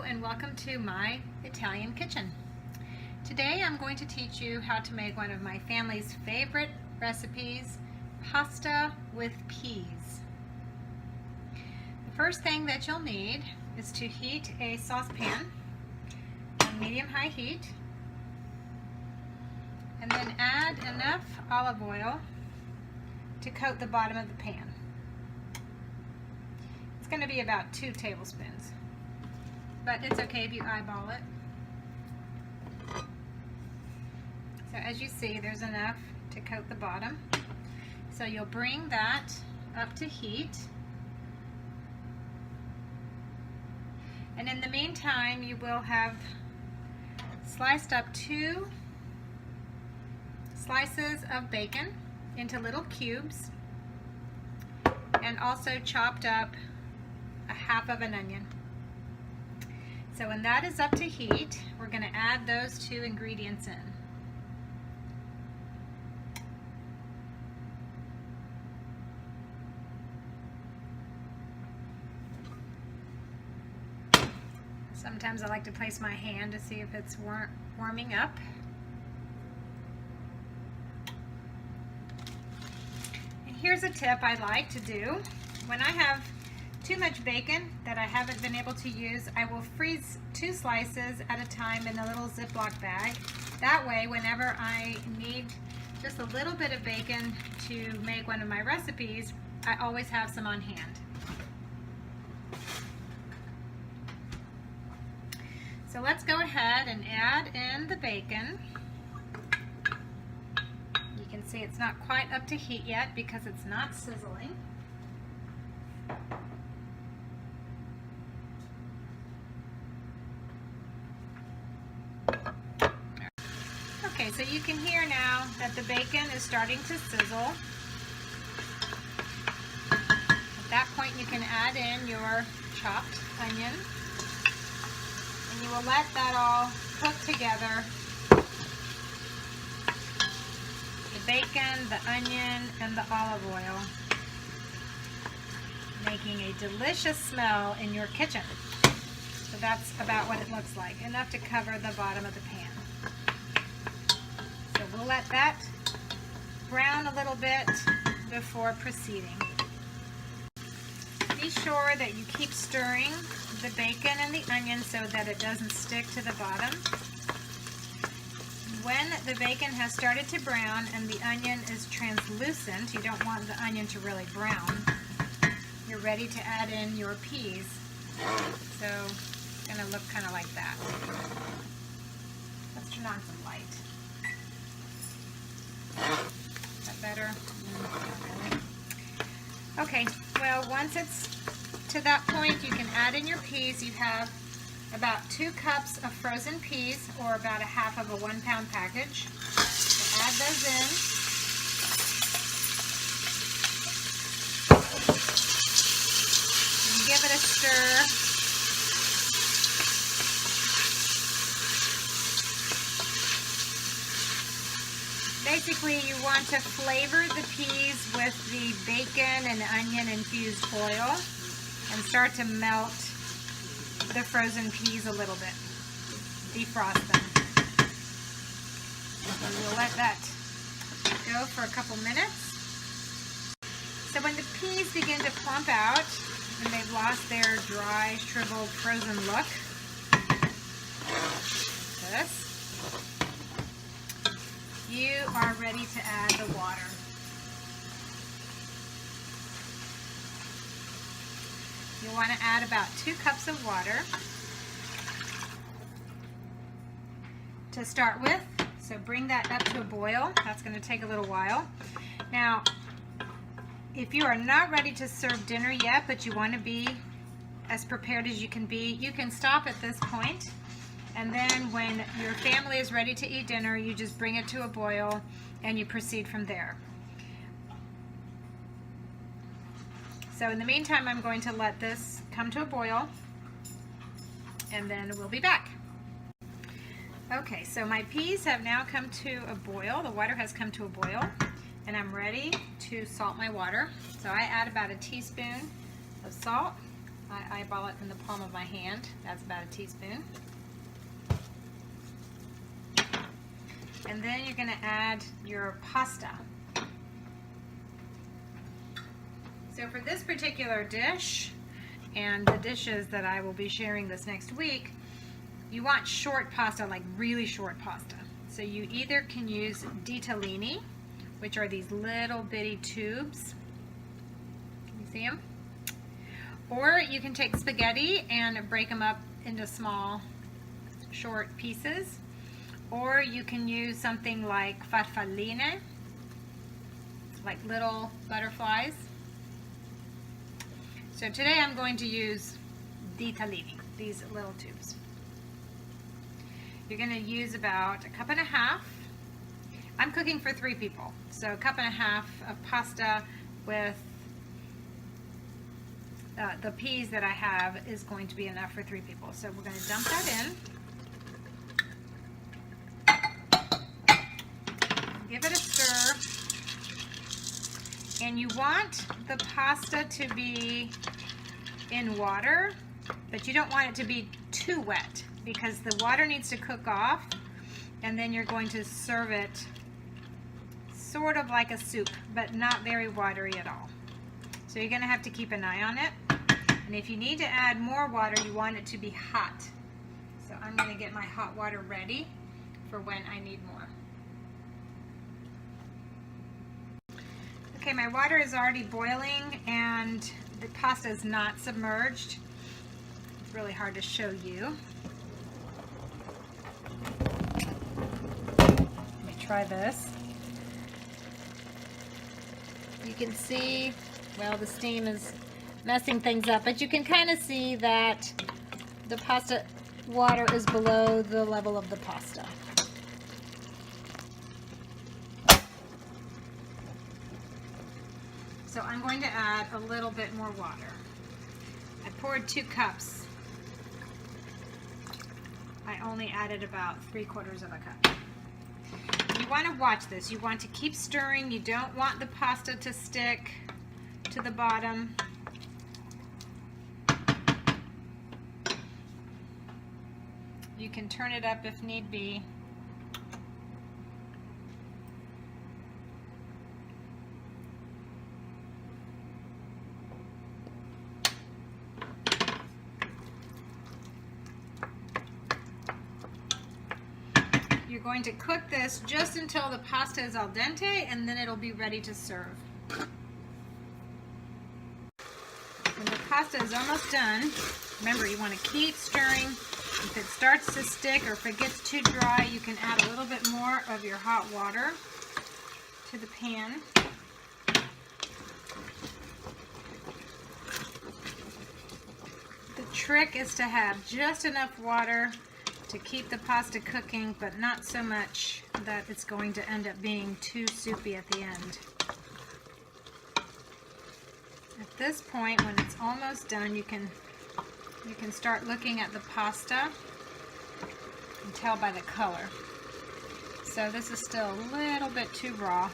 and welcome to my Italian kitchen. Today I'm going to teach you how to make one of my family's favorite recipes, pasta with peas. The first thing that you'll need is to heat a saucepan on medium-high heat, and then add enough olive oil to coat the bottom of the pan. It's going to be about 2 tablespoons, but it's okay if you eyeball it. So as you see, there's enough to coat the bottom. So you'll bring that up to heat, and in the meantime you will have sliced up 2 slices of bacon into little cubes, and also chopped up a half of an onion. So when that is up to heat, we're going to add those 2 ingredients in. Sometimes I like to place my hand to see if it's warming up. And here's a tip I like to do. When I have too much bacon that I haven't been able to use, I will freeze 2 slices at a time in a little Ziploc bag. That way, whenever I need just a little bit of bacon to make one of my recipes, I always have some on hand. So let's go ahead and add in the bacon. You can see it's not quite up to heat yet because it's not sizzling. Okay, so you can hear now that the bacon is starting to sizzle. At that point you can add in your chopped onion, and you will let that all cook together. The bacon, the onion, and the olive oil, making a delicious smell in your kitchen. So that's about what it looks like, enough to cover the bottom of the pan. So we'll let that brown a little bit before proceeding. Be sure that you keep stirring the bacon and the onion so that it doesn't stick to the bottom. When the bacon has started to brown and the onion is translucent, you don't want the onion to really brown, you're ready to add in your peas. So it's going to look kind of like that. Let's turn on some light. Is that better? Not really. Okay, well, once it's to that point, you can add in your peas. You have about 2 cups of frozen peas, or about a half of a 1-pound package. So add those in. And give it a stir. Basically, you want to flavor the peas with the bacon and onion infused oil and start to melt the frozen peas a little bit. Defrost them. And we'll let that go for a couple minutes. So when the peas begin to plump out and they've lost their dry, shriveled, frozen look, this, you are ready to add the water. You want to add about 2 cups of water to start with. So bring that up to a boil. That's going to take a little while. Now, if you are not ready to serve dinner yet, but you want to be as prepared as you can be, you can stop at this point. And then when your family is ready to eat dinner, you just bring it to a boil and you proceed from there. So in the meantime, I'm going to let this come to a boil, and then we'll be back. Okay, so my peas have now come to a boil. The water has come to a boil, and I'm ready to salt my water. So I add about a teaspoon of salt I eyeball it in the palm of my hand. That's about a teaspoon. And then you're going to add your pasta. So for this particular dish, and the dishes that I will be sharing this next week, you want short pasta, like really short pasta. So you either can use ditalini, which are these little bitty tubes. Can you see them? Or you can take spaghetti and break them up into small, short pieces. Or you can use something like farfalline, like little butterflies. So today I'm going to use ditalini, these little tubes. You're going to use about a cup and a half. I'm cooking for 3 people, so a cup and a half of pasta with the peas that I have is going to be enough for 3 people. So we're going to dump that in. Give it a stir. And you want the pasta to be in water, but you don't want it to be too wet because the water needs to cook off, and then you're going to serve it sort of like a soup, but not very watery at all. So you're going to have to keep an eye on it. And if you need to add more water, you want it to be hot. So I'm going to get my hot water ready for when I need more. Okay, my water is already boiling and the pasta is not submerged. It's really hard to show you. Let me try this. You can see, well, the steam is messing things up, but you can kind of see that the pasta water is below the level of the pasta. So I'm going to add a little bit more water. I poured 2 cups. I only added about 3/4 of a cup. You want to watch this. You want to keep stirring. You don't want the pasta to stick to the bottom. You can turn it up if need be. You're going to cook this just until the pasta is al dente, and then it'll be ready to serve. When the pasta is almost done, remember you want to keep stirring. If it starts to stick or if it gets too dry, you can add a little bit more of your hot water to the pan. The trick is to have just enough water to keep the pasta cooking, but not so much that it's going to end up being too soupy at the end. At this point, when it's almost done, you can start looking at the pasta and tell by the color. So this is still a little bit too raw.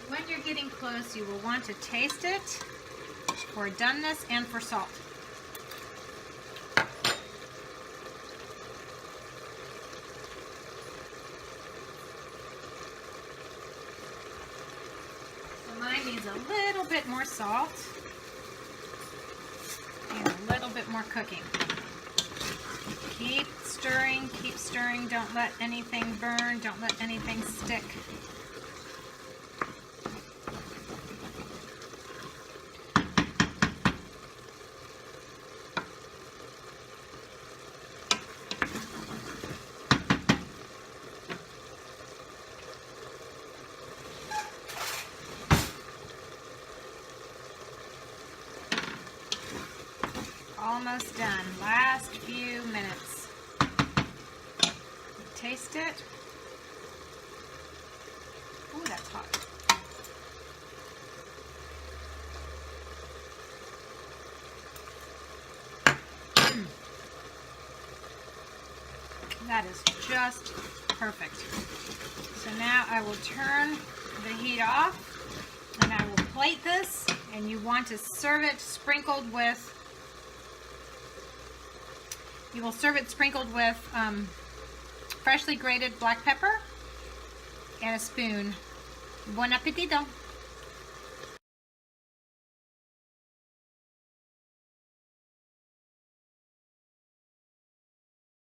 When you're getting close, you will want to taste it for doneness and for salt. So mine needs a little bit more salt and a little bit more cooking. Keep stirring, don't let anything burn, don't let anything stick. Almost done. Last few minutes. Taste it. Ooh, that's hot. That is just Perfect. So now I will turn the heat off and I will plate this, and you want to serve it sprinkled with, freshly grated black pepper and a spoon. Buon appetito!